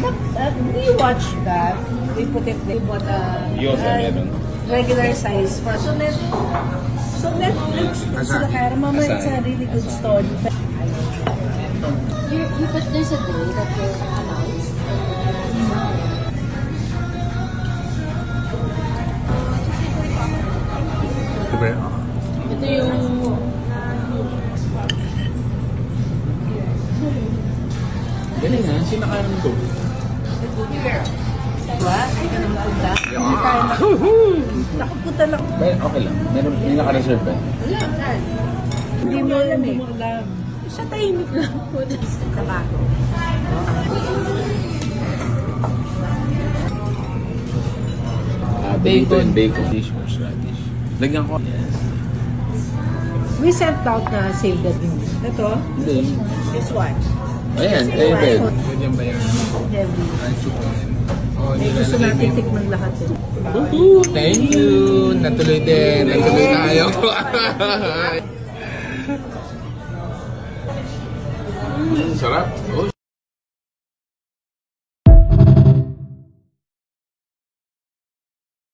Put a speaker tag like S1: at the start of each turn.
S1: Do you watch that? We put it there. But regular size. So Netflix, sila kaya mama, it's a really good story.
S2: You put there's a day that you're announced.
S1: Ito yung
S3: galing ha, sinakain mo ito.
S1: diba? Ay ka naman punta. Hindi tayo nakapunta lang.
S3: Okay lang, may naka-reserve ba?
S1: Wala. Hindi mo alam eh. Siya tahimik lang po. Tabaco.
S3: Bacon. Dish or radish. Lagyan ko.
S1: We sent out na save the bean. Ito?
S3: Hindi.
S1: This one.
S3: Ayan, David.
S4: Pwede ba yan?
S1: Heavy.
S4: Oh,
S1: Gusto natin tikman lahat eh.
S4: Thank you! Natuloy din. Natuloy tayo.
S3: Sarap. Oh,